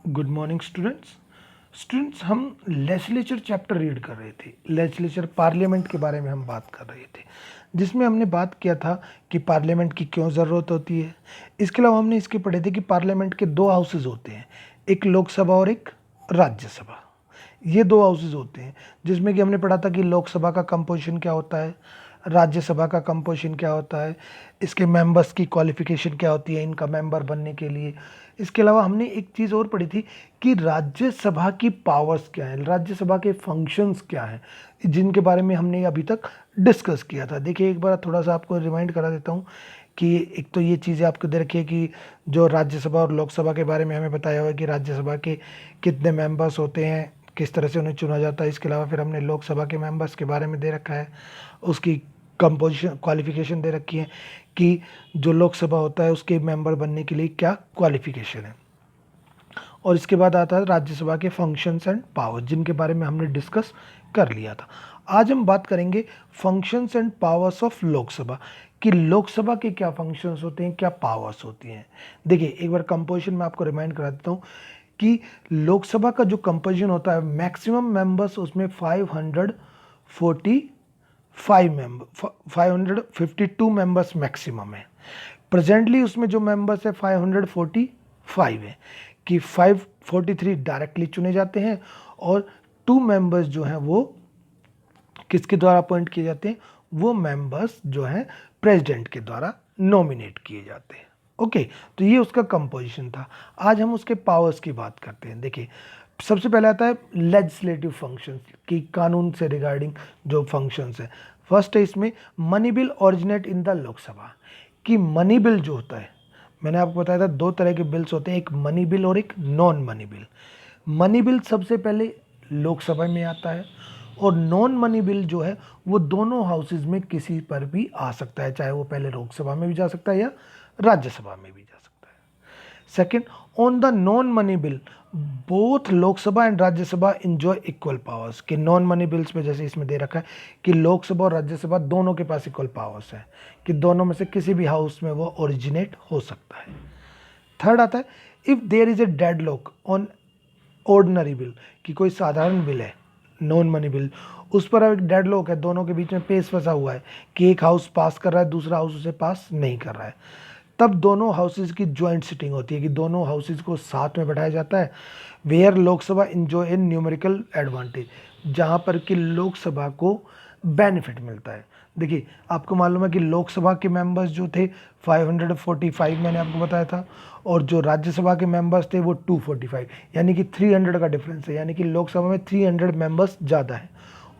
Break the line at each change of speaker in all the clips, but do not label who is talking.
Good morning students हम legislature chapter read कर रहे थे। लेजिस्लेचर पार्लियामेंट के बारे में हम बात कर रहे थे, जिसमें हमने बात किया था कि पार्लियामेंट की क्यों ज़रूरत होती है। इसके अलावा हमने इसके पढ़े थे कि पार्लियामेंट के दो हाउसेज होते हैं, एक लोकसभा और एक राज्यसभा। ये दो हाउसेज होते हैं, जिसमें कि हमने पढ़ा था कि लोकसभा का कंपोजिशन क्या होता है, राज्यसभा का कंपोजिशन क्या होता है, इसके मेंबर्स की क्वालिफिकेशन क्या होती है इनका मेंबर बनने के लिए। इसके अलावा हमने एक चीज़ और पढ़ी थी कि राज्यसभा की पावर्स क्या हैं, राज्यसभा के फंक्शंस क्या हैं, जिनके बारे में हमने अभी तक डिस्कस किया था। देखिए एक बार थोड़ा सा आपको रिमाइंड करा देता हूँ कि एक तो ये चीज़ें आपको दे रखी है कि जो राज्यसभा और लोकसभा के बारे में हमें बताया हुआ है कि राज्यसभा के कितने मेंबर्स होते हैं, किस तरह से उन्हें चुना जाता है। इसके अलावा फिर हमने लोकसभा के मेंबर्स के बारे में दे रखा है, उसकी कंपोजिशन क्वालिफिकेशन दे रखी है कि जो लोकसभा होता है उसके मेंबर बनने के लिए क्या क्वालिफिकेशन है। और इसके बाद आता है राज्यसभा के फंक्शंस एंड पावर्स, जिनके बारे में हमने डिस्कस कर लिया था। आज हम बात करेंगे functions and powers of Lok Sabha, कि लोकसभा के क्या फंक्शंस होते हैं, क्या पावर्स होती हैं। देखिए एक बार कंपोजिशन में आपको रिमाइंड करा देता हूँ कि लोकसभा का जो कंपोजिशन होता है, मैक्सिमम मेंबर्स उसमें 552 मेंबर्स मैक्सिमम है। प्रेजेंटली उसमें जो मेंबर्स है 545 है, कि 543 डायरेक्टली चुने जाते हैं और 2 मेंबर्स जो हैं वो किसके द्वारा अपॉइंट किए जाते हैं, वो मेंबर्स जो हैं प्रेसिडेंट के द्वारा नॉमिनेट किए जाते हैं। ओके, तो ये उसका कंपोजिशन था। आज हम उसके पावर्स की बात करते हैं। देखिए सबसे पहले आता है लेजिस्लेटिव फंक्शंस, की कानून से रिगार्डिंग जो फंक्शंस है। फर्स्ट है इसमें money bill originate in the Lok Sabha, कि मनी बिल जो होता है, मैंने आपको बताया था दो तरह के बिल्स होते हैं, एक मनी बिल और एक non money bill. Money bill सबसे पहले लोकसभा में आता है और नॉन मनी बिल जो है वो दोनों हाउसेज में किसी पर भी आ सकता है, चाहे वो पहले लोकसभा में भी जा सकता है या राज्यसभा में भी जा सकता है। Second, on the non money bill both Lok Sabha and Rajya Sabha enjoy equal powers, कि नॉन मनी बिल्स में जैसे इसमें दे रखा है कि लोकसभा और राज्यसभा दोनों के पास इक्वल पावर्स है, कि दोनों में से किसी भी हाउस में वो ओरिजिनेट हो सकता है। थर्ड आता है if there is a deadlock on ordinary bill, कि कोई साधारण बिल है नॉन मनी बिल, उस पर एक डेडलॉक है, दोनों के बीच में पेच फंसा हुआ है कि एक हाउस पास कर रहा है, दूसरा हाउस उसे पास नहीं कर रहा है, तब दोनों हाउसेज की ज्वाइंट सिटिंग होती है, कि दोनों हाउसेज को साथ में बैठाया जाता है। Where Lok Sabha enjoy in numerical advantage, जहाँ पर कि लोकसभा को बेनिफिट मिलता है। देखिए आपको मालूम है कि लोकसभा के मेंबर्स जो थे 545 मैंने आपको बताया था, और जो राज्यसभा के मेंबर्स थे वो 245, यानी कि 300 का डिफरेंस है, यानी कि लोकसभा में 300 मेंबर्स ज़्यादा है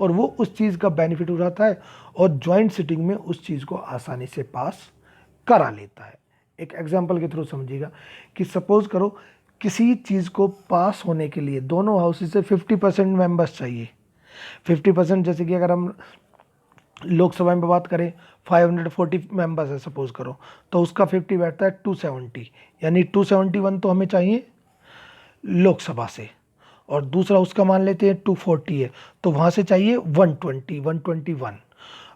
और वो उस चीज़ का बेनिफिट उठाता है और ज्वाइंट सिटिंग में उस चीज़ को आसानी से पास करा लेता है। एक एग्जाम्पल के थ्रू समझिएगा कि सपोज करो किसी चीज़ को पास होने के लिए दोनों हाउसेज से 50% मेंबर्स चाहिए। 50%, जैसे कि अगर हम लोकसभा में बात करें 540 मेंबर्स है सपोज करो, तो उसका 50 बैठता है 270, यानी 271 तो हमें चाहिए लोकसभा से, और दूसरा उसका मान लेते हैं 240 है, तो वहाँ से चाहिए 121।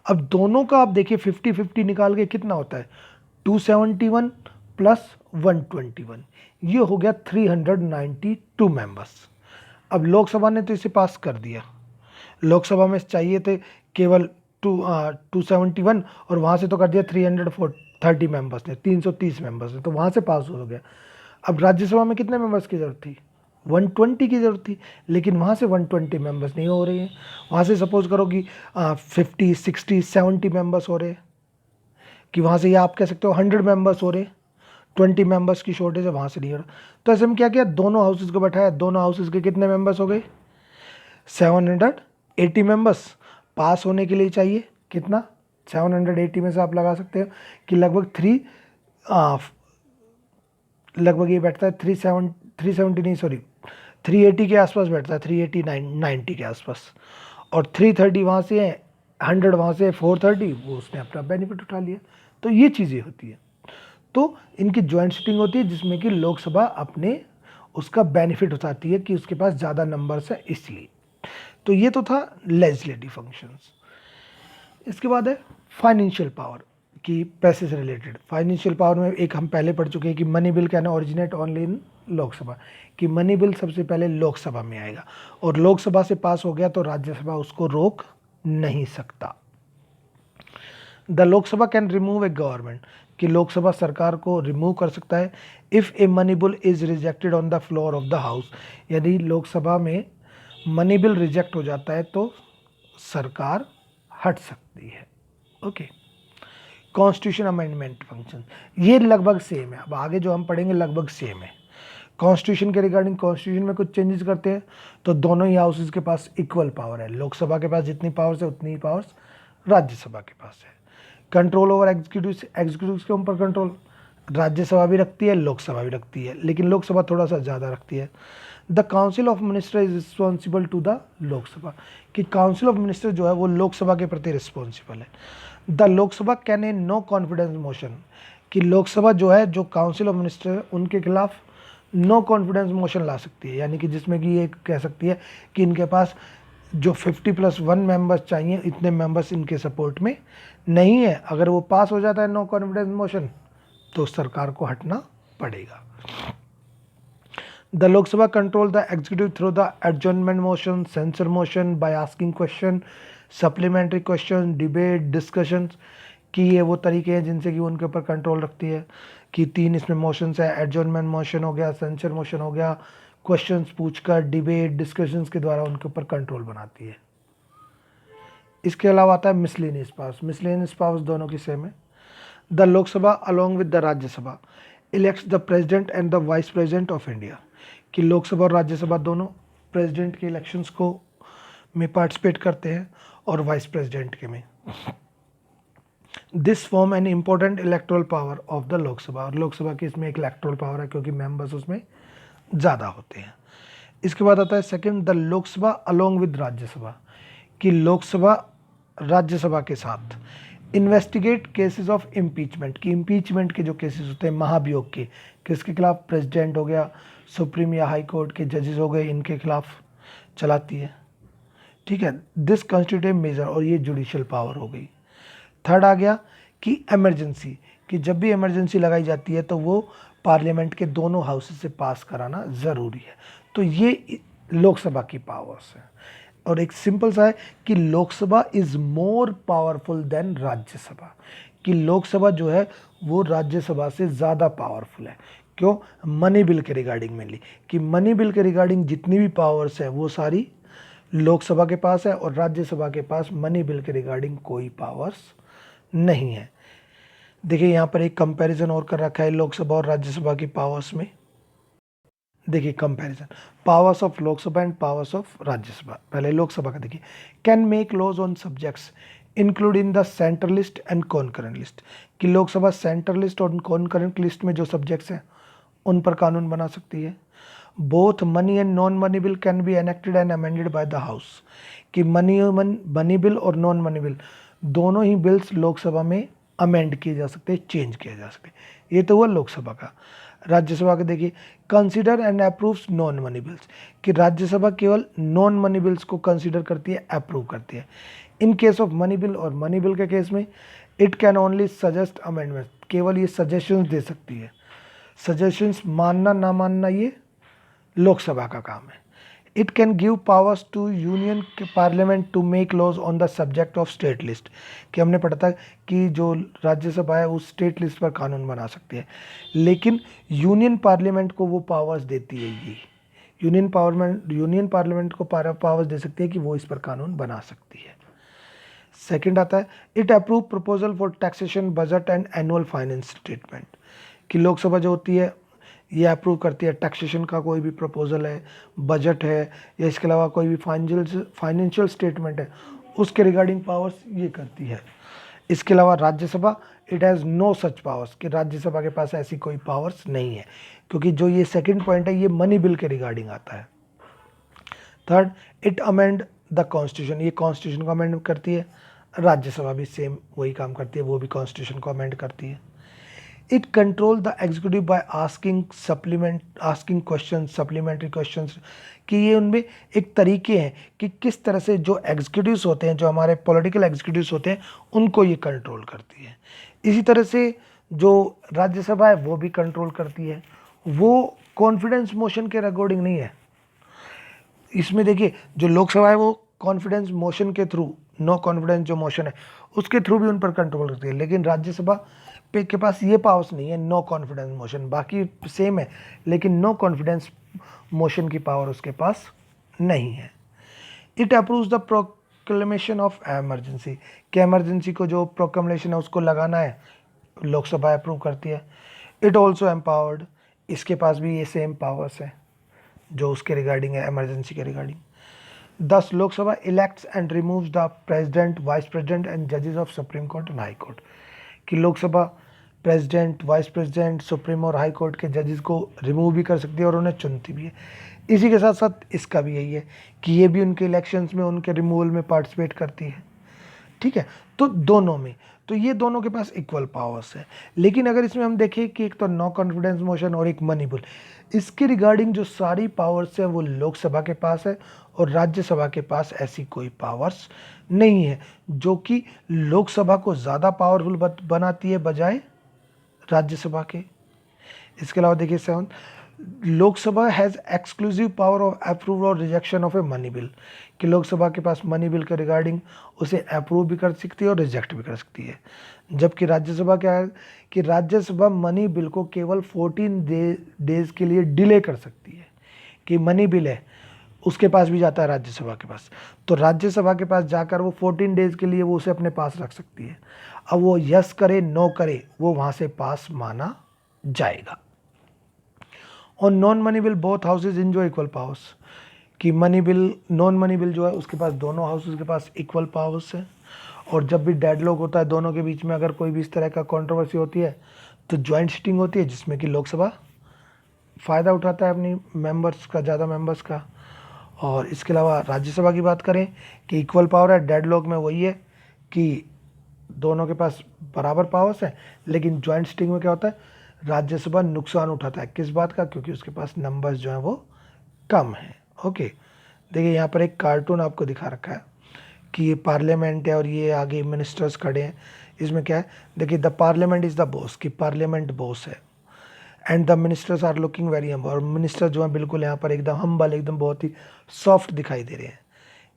अब दोनों का आप देखिए 50-50 निकाल के कितना होता है, 271 प्लस 121, ये हो गया 392 मेंबर्स। अब लोकसभा ने तो इसे पास कर दिया, लोकसभा में चाहिए थे केवल 271 और वहाँ से तो कर दिया 330 मेंबर्स ने, 330 मेंबर्स ने, तो वहाँ से पास हो गया। अब राज्यसभा में कितने मेंबर्स की ज़रूरत थी, 120 की ज़रूरत थी, लेकिन वहाँ से 120 मेंबर्स नहीं हो रही हैं, वहाँ से सपोज करो कि 50, 60, 70 मेंबर्स हो रहे, कि वहाँ से ये आप कह सकते हो 100 मेंबर्स हो रहे, 20 मेंबर्स की शॉर्टेज है, वहाँ से नहीं हो रहा। तो ऐसे में क्या किया, दोनों हाउसेज को बैठाया, दोनों हाउसेज के कितने मेंबर्स हो गए, 780 मेंबर्स। पास होने के लिए चाहिए कितना, 780 में से आप लगा सकते हो कि लगभग ये बैठता है 370 नहीं सॉरी 380 के आसपास बैठता है, 380 90 के आसपास, और 330 वहाँ से है, 100 वहाँ से 430, वो उसने अपना बेनिफिट उठा लिया। तो ये चीज़ें होती है, तो इनकी ज्वाइंट सिटिंग होती है जिसमें कि लोकसभा अपने उसका बेनिफिट उठाती है कि उसके पास ज़्यादा नंबर्स है इसलिए। तो ये तो था लेजिस्लेटिव फंक्शंस। इसके बाद है फाइनेंशियल पावर, कि पैसे से रिलेटेड। फाइनेंशियल पावर में एक हम पहले पढ़ चुके हैं कि money bill can originate only in Lok Sabha, कि मनी बिल सबसे पहले लोकसभा में आएगा और लोकसभा से पास हो गया तो राज्यसभा उसको रोक नहीं सकता। The Lok Sabha can remove A government, कि लोकसभा सरकार को रिमूव कर सकता है if A money bill is rejected on the floor of the house, यदि लोकसभा में मनी बिल रिजेक्ट हो जाता है तो सरकार हट सकती है। ओके, कॉन्स्टिट्यूशन अमेंडमेंट फंक्शन, ये लगभग सेम है, अब आगे जो हम पढ़ेंगे लगभग सेम है। कॉन्स्टिट्यूशन के रिगार्डिंग कॉन्स्टिट्यूशन में कुछ चेंजेस करते हैं तो दोनों ही हाउसेज के पास इक्वल पावर है, लोकसभा के पास जितनी पावर्स है उतनी ही पावर्स राज्यसभा के पास है। कंट्रोल ओवर एग्जीक्यूटिव के ऊपर कंट्रोल राज्यसभा भी रखती है, लोकसभा भी रखती है, लेकिन लोकसभा थोड़ा सा ज़्यादा रखती है। The council of minister is responsible to the Lok Sabha, कि काउंसिल ऑफ मिनिस्टर जो है वो लोकसभा के प्रति रिस्पॉन्सिबल है। The Lok Sabha can a no confidence motion, कि लोकसभा जो है जो काउंसिल ऑफ मिनिस्टर उनके खिलाफ नो कॉन्फिडेंस मोशन ला सकती है, यानी कि जिसमें कि ये कह सकती है कि इनके पास जो 50+1 मेंबर्स चाहिए इतने मेंबर्स इनके सपोर्ट में नहीं है, अगर वो पास हो जाता है नो कॉन्फिडेंस मोशन तो सरकार को हटना पड़ेगा। The Lok Sabha control the executive through the adjournment motion, censure motion, by asking question, supplementary question, debate, discussion, कि ये वो तरीके हैं जिनसे कि उनके ऊपर कंट्रोल रखती है। कि 3 इसमें मोशंस है, एडजॉर्नमेंट मोशन हो गया, सेंसर मोशन हो गया, क्वेश्चंस पूछकर, डिबेट, डिस्कशंस के द्वारा उनके ऊपर कंट्रोल बनाती है। इसके अलावा आता है मिसलेनियस पावर्स, मिसलेनियस पावर्स दोनों की सेम है। The Lok Sabha along with the Rajya Sabha elects the president and the vice president of India, कि लोकसभा और राज्यसभा दोनों प्रेसिडेंट के इलेक्शंस को में पार्टिसिपेट करते हैं और वाइस प्रेसिडेंट के में। This form an important electoral power of the Lok Sabha, और लोकसभा की इसमें एक इलेक्टोरल पावर है क्योंकि मेंबर्स उसमें ज़्यादा होते हैं। इसके बाद आता है second, the Lok Sabha along with Rajya Sabha, कि लोकसभा राज्यसभा के साथ इन्वेस्टिगेट केसेस ऑफ इम्पीचमेंट, कि इम्पीचमेंट के जो केसेस होते हैं महाभियोग के, किसके खिलाफ, प्रेसिडेंट हो गया, सुप्रीम या हाई कोर्ट के जजेस हो गए, इनके खिलाफ चलाती है। ठीक है, दिस कॉन्स्टिट्यूटिव मेजर, और ये जुडिशियल पावर हो गई। थर्ड आ गया कि इमरजेंसी, कि जब भी इमरजेंसी लगाई जाती है तो वो पार्लियामेंट के दोनों हाउसेस से पास कराना ज़रूरी है, तो ये लोकसभा की पावर्स है। और एक सिंपल सा है कि Lok Sabha is more powerful than Rajya Sabha, कि लोकसभा जो है वो राज्यसभा से ज़्यादा पावरफुल है। क्यों? मनी बिल के रिगार्डिंग मेनली, कि मनी बिल के रिगार्डिंग जितनी भी पावर्स है वो सारी लोकसभा के पास है और राज्यसभा के पास मनी बिल के रिगार्डिंग कोई पावर्स नहीं है। देखिए यहाँ पर एक कंपैरिजन और कर रखा है लोकसभा और राज्यसभा की पावर्स में। देखिए comparison, powers of Lok Sabha and powers of Rajya Sabha. पहले लोकसभा का देखिए, can make laws on subjects including the central list and concurrent list, कि लोकसभा सेंट्रल लिस्ट और कॉन्करेंट लिस्ट में जो सब्जेक्ट्स हैं उन पर कानून बना सकती है। Both money and non money bill can be enacted and amended by the house, कि मनी बिल और नॉन मनी बिल दोनों ही बिल्स लोकसभा में अमेंड किए जा सकते हैं, चेंज किए जा सकते हैं। ये तो हुआ लोकसभा का। राज्यसभा का देखिए, consider and approves non money bills, कि राज्यसभा केवल नॉन मनी बिल्स को कंसीडर करती है, अप्रूव करती है। In case of money bill और मनी बिल के केस में it can only suggest amendment, केवल ये सजेशंस दे सकती है। सजेशंस मानना ना मानना ये लोकसभा का काम है। It can give powers to union parliament to make laws on the subject of state list, कि हमने पढ़ा था कि जो राज्यसभा है उस स्टेट लिस्ट पर कानून बना सकती है, लेकिन यूनियन पार्लियामेंट को वो पावर्स देती है। ये यूनियन पार्लियामेंट को पावर्स दे सकती है कि वो इस पर कानून बना सकती है। सेकंड आता है, it approve proposal for taxation, budget and annual finance statement, कि लोकसभा जो होती है ये अप्रूव करती है टैक्सेशन का कोई भी प्रपोजल है, बजट है, या इसके अलावा कोई भी फाइनेंशियल स्टेटमेंट है उसके रिगार्डिंग पावर्स ये करती है। इसके अलावा Rajya Sabha, it has no such powers, कि राज्यसभा के पास ऐसी कोई पावर्स नहीं है, क्योंकि जो ये सेकंड पॉइंट है ये मनी बिल के रिगार्डिंग आता है। Third, it amend the constitution, ये कॉन्स्टिट्यूशन को अमेंड करती है। राज्यसभा भी सेम वही काम करती है, वो भी कॉन्स्टिट्यूशन को अमेंड करती है। It control the executive by asking question, supplementary question, कि ये उनमें एक तरीके हैं कि किस तरह से जो एग्जीक्यूटिव्स होते हैं, जो हमारे पॉलिटिकल एग्जीक्यूटिव्स होते हैं, उनको ये कंट्रोल करती है। इसी तरह से जो राज्यसभा है वो भी कंट्रोल करती है, वो कॉन्फिडेंस मोशन के अकॉर्डिंग नहीं है। इसमें देखिए जो लोकसभा है वो कॉन्फिडेंस मोशन के थ्रू, नो कॉन्फिडेंस जो मोशन है उसके थ्रू भी उन पर कंट्रोल करती है, लेकिन राज्यसभा पे के पास ये पावर्स नहीं है नो कॉन्फिडेंस मोशन, बाकी सेम है लेकिन नो कॉन्फिडेंस मोशन की पावर उसके पास नहीं है। It approves the proclamation of emergency, कि एमरजेंसी को जो प्रोक्लेमेशन है उसको लगाना है, लोकसभा अप्रूव करती है। इट ऑल्सो एम्पावर्ड, इसके पास भी ये सेम पावर्स है जो उसके रिगार्डिंग है, इमरजेंसी के रिगार्डिंग। दस Lok Sabha elects and removes the president, vice president and जजेस of supreme court and high court, कि Lok Sabha president, vice president, supreme और हाई कोर्ट के जजेस को रिमूव भी कर सकती है और उन्हें चुनती भी है। इसी के साथ साथ इसका भी यही है कि ये भी उनके इलेक्शंस में उनके रिमूवल में पार्टिसिपेट करती है। ठीक है, तो दोनों में, तो ये दोनों के पास इक्वल पावर्स है। लेकिन अगर इसमें हम देखें कि एक तो नो कॉन्फिडेंस मोशन और एक मनी बिल, इसके रिगार्डिंग जो सारी पावर्स है वो लोकसभा के पास है और राज्यसभा के पास ऐसी कोई पावर्स नहीं है, जो कि लोकसभा को ज़्यादा पावरफुल बनाती है बजाय राज्यसभा के। इसके अलावा देखिए 7, Lok Sabha has exclusive power of approve और rejection of a money bill, कि लोकसभा के पास मनी बिल के रिगार्डिंग उसे अप्रूव भी कर सकती है और रिजेक्ट भी कर सकती है। जबकि राज्यसभा क्या है कि राज्यसभा मनी बिल को केवल 14 डेज के लिए डिले कर सकती है, कि मनी बिल है उसके पास भी जाता है राज्यसभा के पास, तो राज्यसभा के पास जाकर वो 14 डेज के लिए वो उसे अपने पास रख सकती है। अब वो यस करे नो करे वो वहाँ से पास माना जाएगा। और non money bill both houses enjoy equal powers, कि money bill, non money bill जो है उसके पास दोनों हाउसेज के पास इक्वल पावर्स है। और जब भी डेडलॉक होता है दोनों के बीच में, अगर कोई भी इस तरह का कंट्रोवर्सी होती है तो जॉइंट सिटिंग होती है जिसमें कि लोकसभा फ़ायदा उठाता है अपनी मेंबर्स का, ज़्यादा मेंबर्स का। और इसके अलावा राज्यसभा की बात करें कि इक्वल पावर है, डेडलॉक में वही है कि दोनों के पास बराबर पावर्स है, लेकिन जॉइंट सिटिंग में क्या होता है, राज्यसभा नुकसान उठाता है। किस बात का? क्योंकि उसके पास नंबर्स जो हैं वो कम हैं। ओके, देखिए यहाँ पर एक कार्टून आपको दिखा रखा है कि ये पार्लियामेंट है और ये आगे मिनिस्टर्स खड़े हैं। इसमें क्या है, देखिए the parliament is the boss, कि पार्लियामेंट बॉस है and the ministers are looking very humble, और मिनिस्टर जो हैं बिल्कुल यहाँ पर एकदम हम्बल, एकदम बहुत ही सॉफ्ट दिखाई दे रहे हैं।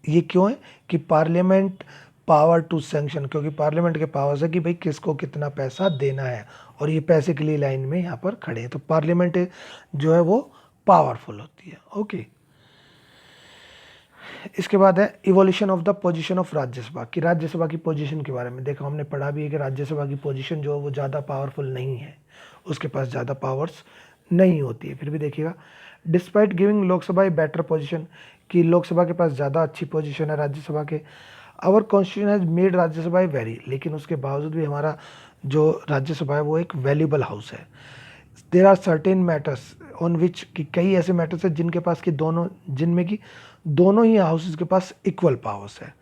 ये क्यों है कि पार्लियामेंट पावर टू सैंक्शन, क्योंकि पार्लियामेंट के पावर्स है कि भाई किसको कितना पैसा देना है, और ये पैसे के लिए लाइन में यहाँ पर खड़े हैं। तो पार्लियामेंट जो है वो पावरफुल होती है। ओके, इसके बाद है evolution of the position of Rajya Sabha, कि राज्यसभा की पोजीशन के बारे में देखो, हमने पढ़ा भी है कि राज्यसभा की पोजीशन जो है वो ज़्यादा पावरफुल नहीं है, उसके पास ज़्यादा पावर्स नहीं होती है। फिर भी देखिएगा, despite giving Lok Sabha a better position, कि लोकसभा के पास ज़्यादा अच्छी पोजीशन है राज्यसभा के। Our constitution has made Rajya Sabha a very, लेकिन उसके बावजूद भी हमारा जो राज्यसभा है वो एक वैल्यूबल हाउस है। There are certain matters on which, कि कई ऐसे मैटर्स हैं जिनके पास कि दोनों, जिनमें कि दोनों ही हाउसेस के पास इक्वल पावर्स है।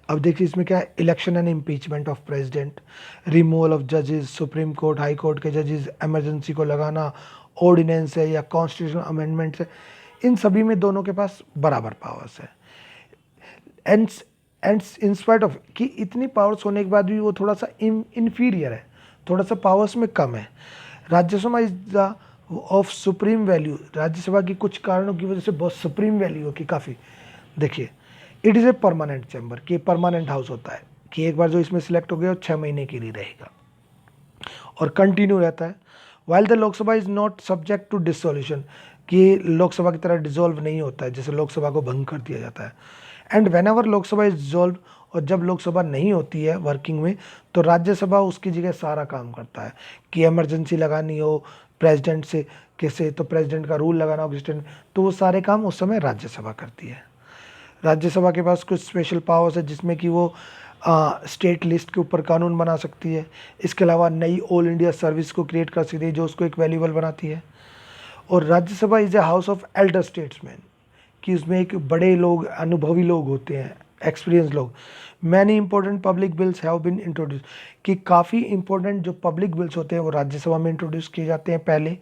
अब देखिए इसमें क्या है, election and impeachment of president, removal of जजेस, सुप्रीम कोर्ट हाई कोर्ट के जजेस, एमरजेंसी को लगाना, ऑर्डिनेंस है या कॉन्स्टिट्यूशनल अमेंडमेंट्स है, इन सभी में दोनों के पास बराबर पावर्स है। एंड इन स्पाइट ऑफ कि इतनी पावर्स होने के बाद भी वो थोड़ा सा इन्फीरियर है, थोड़ा सा पावर्स में कम है। Rajya Sabha is the of supreme value, Rajya Sabha की कुछ कारणों की वजह से बहुत सुप्रीम वैल्यू की काफ़ी। देखिए it is a permanent chamber, कि परमानेंट हाउस होता है, कि एक बार जो इसमें सिलेक्ट हो गया वो 6 महीने के लिए रहेगा और कंटिन्यू रहता है। While the Lok Sabha is not subject to dissolution, कि लोकसभा की तरह डिसॉल्व नहीं होता है, जैसे लोकसभा को भंग कर दिया जाता है। And when ever Lok Sabha is dissolve, और जब लोकसभा नहीं होती है वर्किंग में, तो राज्यसभा उसकी जगह सारा काम करता है, कि इमरजेंसी लगानी हो प्रेसिडेंट से कैसे, तो प्रेसिडेंट का रूल लगाना हो प्रेसिडेंट, तो वो सारे काम उस समय राज्यसभा करती है। राज्यसभा के पास कुछ स्पेशल पावर्स है जिसमें कि वो स्टेट लिस्ट के ऊपर कानून बना सकती है। इसके अलावा नई ऑल इंडिया सर्विस को क्रिएट कर सकती है जो उसको एक वैल्यूबल बनाती है। और Rajya Sabha is a house of Elder statesman, कि उसमें एक बड़े लोग, अनुभवी लोग होते हैं, एक्सपीरियंस लोग। Many important public bills have been introduce, कि काफ़ी इंपॉर्टेंट जो पब्लिक बिल्स होते हैं वो राज्यसभा में इंट्रोड्यूस किए जाते हैं पहले।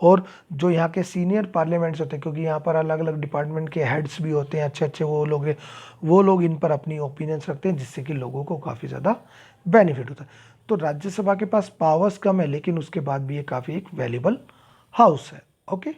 और जो यहाँ के सीनियर पार्लियामेंट्स होते हैं, क्योंकि यहाँ पर अलग अलग डिपार्टमेंट के हेड्स भी होते हैं अच्छे अच्छे, वो लोग इन पर अपनी ओपिनियंस रखते हैं, जिससे कि लोगों को काफ़ी ज़्यादा बेनिफिट होता है। तो राज्यसभा के पास पावर्स कम है, लेकिन उसके बाद भी ये काफ़ी एक वैल्यूबल हाउस है। ओके।